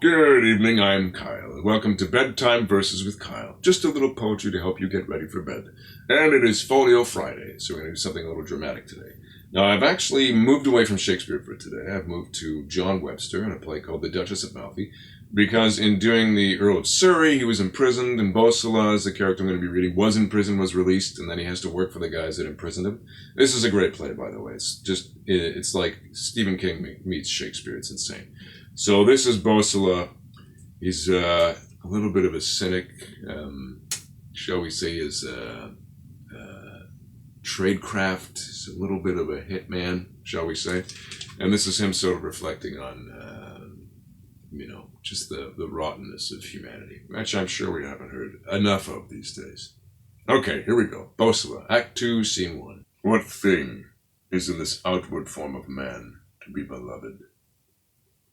Good evening, I'm Kyle, and welcome to Bedtime Verses with Kyle. Just a little poetry to help you get ready for bed. And it is Folio Friday, so we're going to do something a little dramatic today. Now, I've actually moved away from Shakespeare for today. I've moved to John Webster in a play called The Duchess of Malfi, because in doing the Earl of Surrey, he was imprisoned, and Bosala, as the character I'm going to be reading, was in prison, was released, and then he has to work for the guys that imprisoned him. This is a great play, by the way. It's like Stephen King meets Shakespeare. It's insane. So this is Bosala. He's a little bit of a cynic, shall we say, his tradecraft. He's a little bit of a hitman, shall we say. And this is him sort of reflecting on, just the rottenness of humanity, which I'm sure we haven't heard enough of these days. Okay, here we go. Bosala, Act 2, Scene 1. What thing is in this outward form of man to be beloved?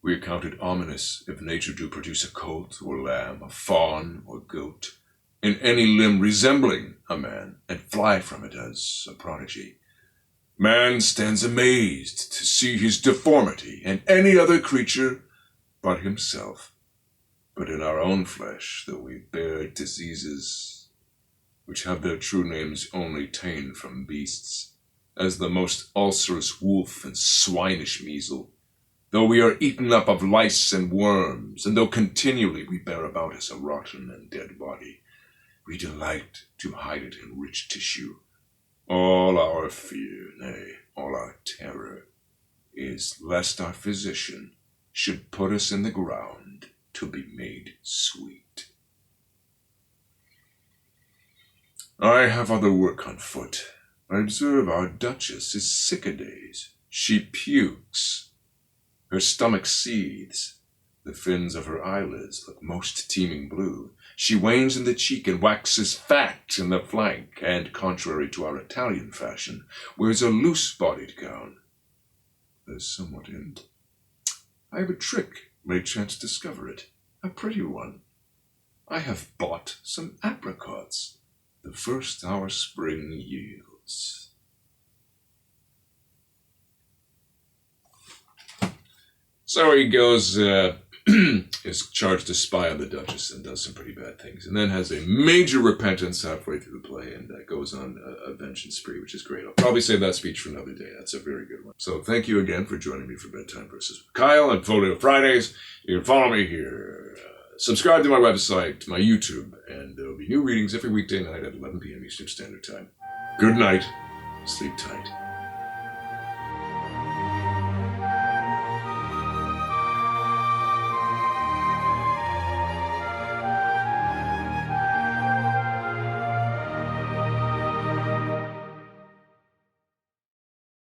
We account it ominous if nature do produce a colt or lamb, a fawn or goat, in any limb resembling a man, and fly from it as a prodigy. Man stands amazed to see his deformity in any other creature but himself. But in our own flesh, though we bear diseases which have their true names only ta'en from beasts, as the most ulcerous wolf and swinish measle, though we are eaten up of lice and worms, and though continually we bear about us a rotten and dead body, we delight to hide it in rich tissue. All our fear, nay, all our terror, is lest our physician should put us in the ground to be made sweet. I have other work on foot. I observe our Duchess is sick-a-days. She pukes. Her stomach seethes. The fins of her eyelids look most teeming blue. She wanes in the cheek and waxes fat in the flank, and, contrary to our Italian fashion, wears a loose-bodied gown. There's somewhat in. I have a trick, may chance discover it, a pretty one. I have bought some apricots, the first our spring yields. So he goes, is charged to spy on the Duchess and does some pretty bad things, and then has a major repentance halfway through the play, and goes on a vengeance spree, which is great. I'll probably save that speech for another day. That's a very good one. So thank you again for joining me for Bedtime Verses with Kyle on Folio Fridays. You can follow me here. Subscribe to my website, my YouTube, and there will be new readings every weekday night at 11 p.m. Eastern Standard Time. Good night. Sleep tight.